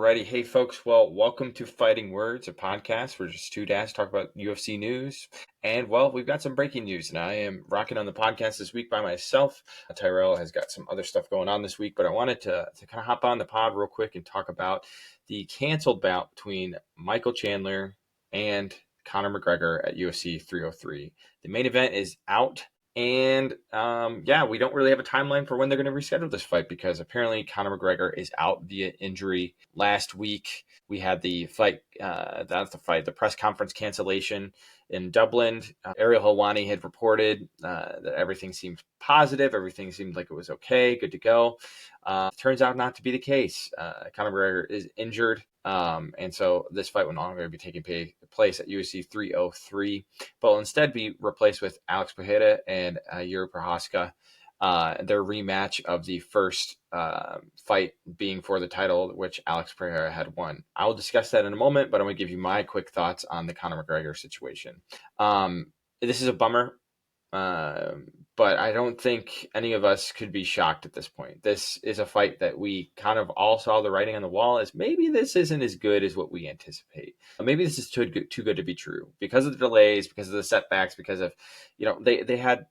Alrighty, hey folks. Well, welcome to Fighting Words, a podcast where just two dads talk about UFC news. And well, we've got some breaking news, and I am rocking on the podcast this week by myself. Tyrell has got some other stuff going on this week, but I wanted to kind of hop on the pod real quick and talk about the canceled bout between Michael Chandler and Conor McGregor at UFC 303. The main event is out. And we don't really have a timeline for when they're going to reschedule this fight because apparently Conor McGregor is out via injury. Last week, we had the the press conference cancellation in Dublin. Ariel Helwani had reported that everything seemed positive. Everything seemed like it was okay, good to go. Turns out not to be the case. Conor McGregor is injured. And so this fight will no longer be taking place at UFC 303, but will instead be replaced with Alex Pereira and Yuri Prochazka, their rematch of the first fight being for the title, which Alex Pereira had won. I will discuss that in a moment, but I'm going to give you my quick thoughts on the Conor McGregor situation. This is a bummer. But I don't think any of us could be shocked at this point. This is a fight that we kind of all saw the writing on the wall as maybe this isn't as good as what we anticipate. Maybe this is too good to be true because of the delays, because of the setbacks, because of, they had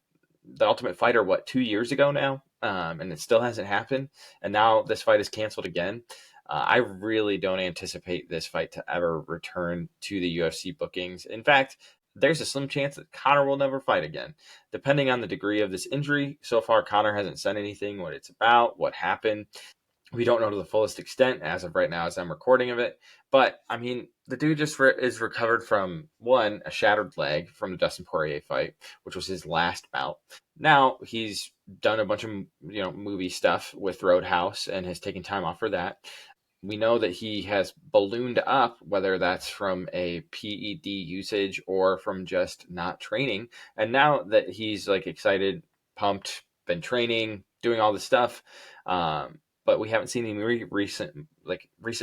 the Ultimate Fighter, 2 years ago now, and it still hasn't happened. And now this fight is canceled again. I really don't anticipate this fight to ever return to the UFC bookings. In fact, there's a slim chance that Conor will never fight again, depending on the degree of this injury. So far, Conor hasn't said anything, what it's about, what happened. We don't know to the fullest extent as of right now as I'm recording of it. But, I mean, the dude just is recovered from, a shattered leg from the Dustin Poirier fight, which was his last bout. Now he's done a bunch of, movie stuff with Roadhouse and has taken time off for that. We know that he has ballooned up, whether that's from a PED usage or from just not training. And now that he's excited, pumped, been training, doing all this stuff, but we haven't seen any recent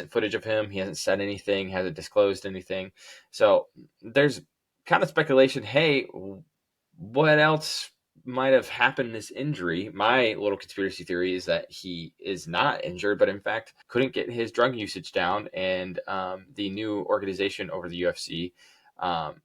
footage of him. He hasn't said anything, hasn't disclosed anything. So there's kind of speculation. Hey, what else might have happened this injury? My little conspiracy theory is that he is not injured, but in fact couldn't get his drug usage down, and the new organization over the UFC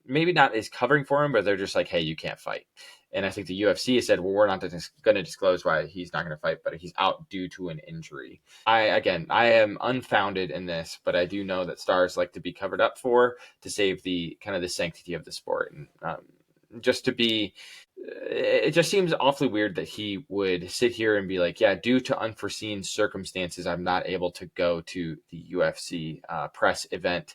maybe not is covering for him, but they're just like, hey, you can't fight. And I think the UFC has said, well, we're not going to disclose why he's not going to fight, but he's out due to an injury. I am unfounded in this, but I do know that stars like to be covered up for to save the kind of the sanctity of the sport. And it just seems awfully weird that he would sit here and be like, yeah, due to unforeseen circumstances, I'm not able to go to the UFC press event.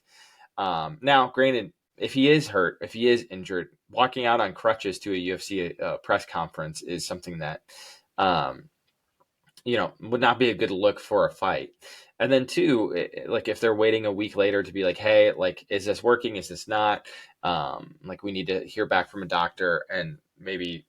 Now, granted, if he is hurt, if he is injured, walking out on crutches to a UFC press conference is something that, would not be a good look for a fight. And then two, if they're waiting a week later to be like, hey, is this working? Is this not? We need to hear back from a doctor, and maybe,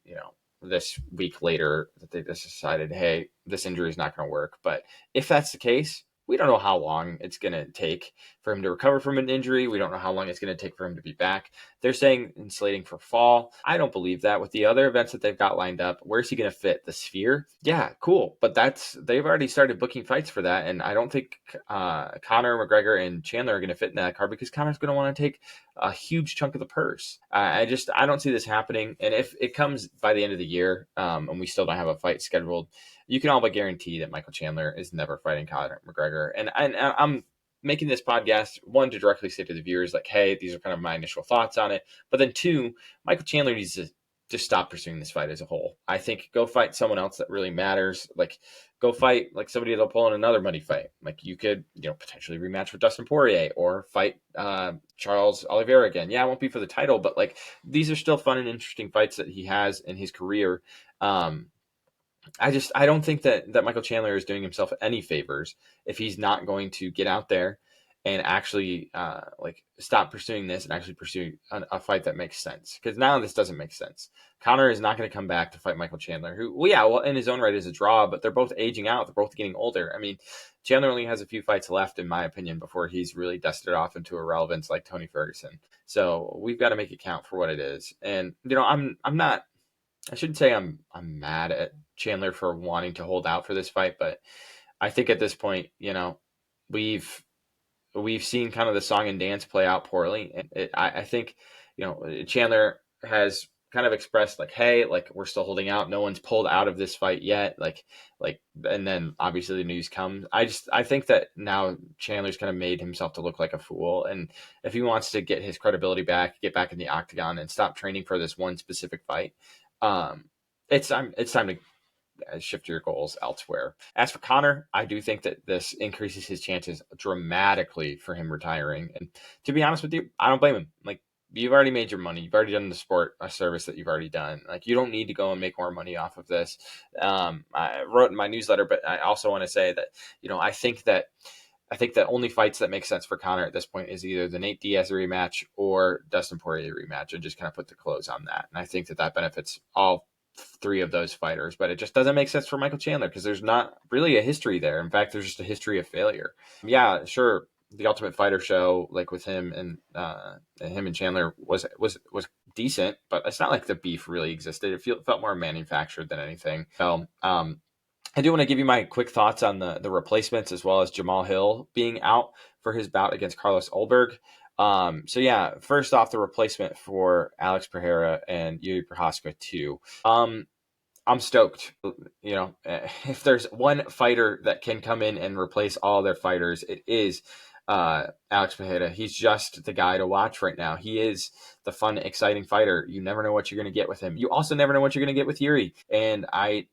this week later that they just decided, hey, this injury is not going to work. But if that's the case, we don't know how long it's going to take for him to recover from an injury. We don't know how long it's going to take for him to be back. They're saying slating for fall. I don't believe that. With the other events that they've got lined up, where's he going to fit? The Sphere? Yeah, cool. But they've already started booking fights for that. And I don't think Conor, McGregor, and Chandler are going to fit in that card because Conor's going to want to take a huge chunk of the purse. I don't see this happening. And if it comes by the end of the year and we still don't have a fight scheduled, you can all but guarantee that Michael Chandler is never fighting Conor McGregor. And I'm making this podcast, one, to directly say to the viewers, hey, these are kind of my initial thoughts on it. But then two, Michael Chandler needs to just stop pursuing this fight as a whole. I think go fight someone else that really matters. Go fight somebody that'll pull in another money fight. You could, potentially rematch with Dustin Poirier or fight Charles Oliveira again. Yeah, it won't be for the title, but these are still fun and interesting fights that he has in his career. I don't think that Michael Chandler is doing himself any favors if he's not going to get out there and actually stop pursuing this and actually pursue a fight that makes sense. Because now this doesn't make sense. Conor is not going to come back to fight Michael Chandler, who, in his own right is a draw, but they're both aging out. They're both getting older. I mean, Chandler only has a few fights left, in my opinion, before he's really dusted off into irrelevance like Tony Ferguson. So we've got to make it count for what it is. And, I'm not, I shouldn't say I'm mad at Chandler for wanting to hold out for this fight, but I think at this point, we've we've seen kind of the song and dance play out poorly. And I think, Chandler has kind of expressed like, hey, like we're still holding out. No one's pulled out of this fight yet. And then obviously the news comes. I think that now Chandler's kind of made himself to look like a fool. And if he wants to get his credibility back, get back in the octagon and stop training for this one specific fight, it's time to shift your goals elsewhere. As for Conor, I do think that this increases his chances dramatically for him retiring. And to be honest with you, I don't blame him. Like, you've already made your money. You've already done the sport a service that you've already done. Like, you don't need to go and make more money off of this. I wrote in my newsletter, but I also want to say that, I think the only fights that make sense for Conor at this point is either the Nate Diaz rematch or Dustin Poirier rematch, and just kind of put the close on that. And I think that benefits all three of those fighters, but it just doesn't make sense for Michael Chandler because there's not really a history there. In fact, there's just a history of failure. Yeah, sure. The Ultimate Fighter show, like with him and Chandler, was decent, but it's not like the beef really existed. It felt more manufactured than anything. So, I do want to give you my quick thoughts on the replacements as well as Jamal Hill being out for his bout against Carlos Ulberg. So yeah, first off, the replacement for Alex Pereira and Yuri Prochazka too. I'm stoked. If there's one fighter that can come in and replace all their fighters, it is Alex Pereira. He's just the guy to watch right now. He is the fun, exciting fighter. You never know what you're going to get with him. You also never know what you're going to get with Yuri. And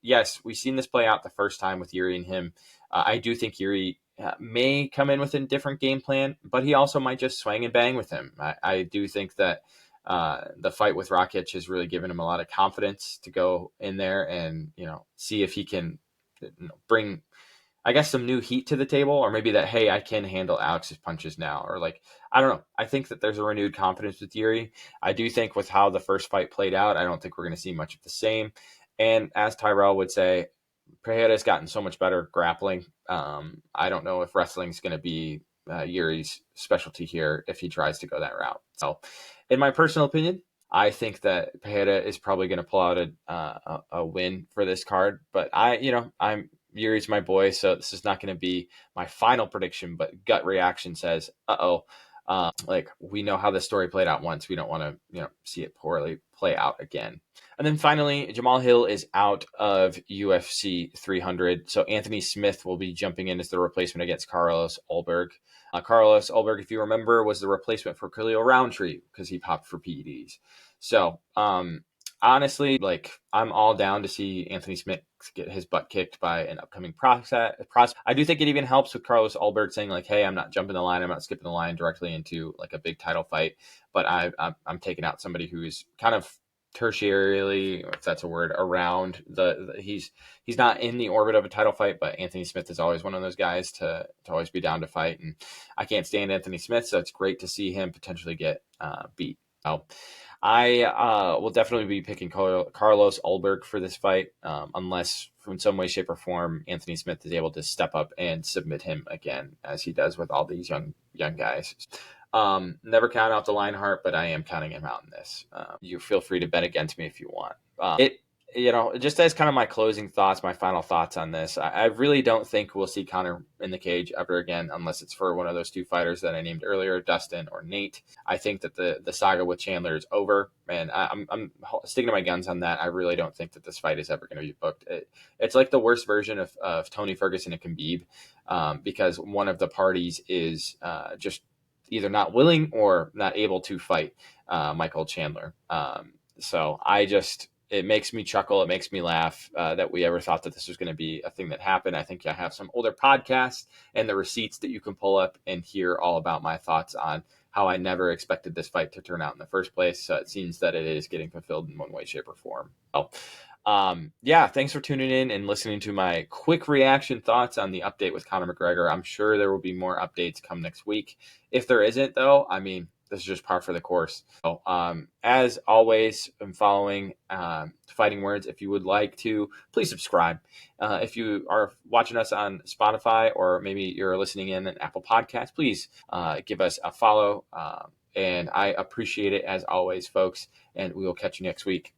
yes, we've seen this play out the first time with Yuri and him. I do think Yuri may come in with a different game plan, but he also might just swing and bang with him. I do think that the fight with Rakic has really given him a lot of confidence to go in there and, see if he can bring, I guess, some new heat to the table, or maybe that, hey, I can handle Alex's punches now, or like, I don't know. I think that there's a renewed confidence with Yuri. I do think with how the first fight played out, I don't think we're going to see much of the same. And as Tyrell would say, Pereira's gotten so much better grappling. I don't know if wrestling is going to be Yuri's specialty here if he tries to go that route. So, in my personal opinion, I think that Pereira is probably going to pull out a win for this card. But I'm Yuri's my boy, so this is not going to be my final prediction. But gut reaction says, uh-oh. Like, we know how this story played out once. We don't want to, see it poorly play out again. And then finally, Jamal Hill is out of UFC 300. So Anthony Smith will be jumping in as the replacement against Carlos Ulberg. Carlos Ulberg, if you remember, was the replacement for Khalil Roundtree because he popped for PEDs. So, honestly, like, I'm all down to see Anthony Smith get his butt kicked by an upcoming process. I do think it even helps with Carlos Ulberg saying like, hey, I'm not jumping the line. I'm not skipping the line directly into like a big title fight, but I'm taking out somebody who's kind of tertiarily, if that's a word, around he's not in the orbit of a title fight, but Anthony Smith is always one of those guys to always be down to fight. And I can't stand Anthony Smith, so it's great to see him potentially get beat. So I will definitely be picking Carlos Ulberg for this fight, unless from some way, shape, or form Anthony Smith is able to step up and submit him again, as he does with all these young guys. Never count out the Lionheart, but I am counting him out in this. You feel free to bet against me if you want. Just as kind of my closing thoughts, my final thoughts on this, I really don't think we'll see Conor in the cage ever again, unless it's for one of those two fighters that I named earlier, Dustin or Nate. I think that the saga with Chandler is over, and I'm sticking to my guns on that. I really don't think that this fight is ever going to be booked. It's like the worst version of Tony Ferguson and Khabib, because one of the parties is just either not willing or not able to fight Michael Chandler. So it makes me chuckle. It makes me laugh that we ever thought that this was going to be a thing that happened. I think I have some older podcasts and the receipts that you can pull up and hear all about my thoughts on how I never expected this fight to turn out in the first place. So it seems that it is getting fulfilled in one way, shape, or form. So, thanks for tuning in and listening to my quick reaction thoughts on the update with Conor McGregor. I'm sure there will be more updates come next week. If there isn't, though, I mean, this is just par for the course. So, as always, I'm following Fighting Words. If you would like to, please subscribe. If you are watching us on Spotify or maybe you're listening in an Apple Podcast, please give us a follow. And I appreciate it as always, folks. And we will catch you next week.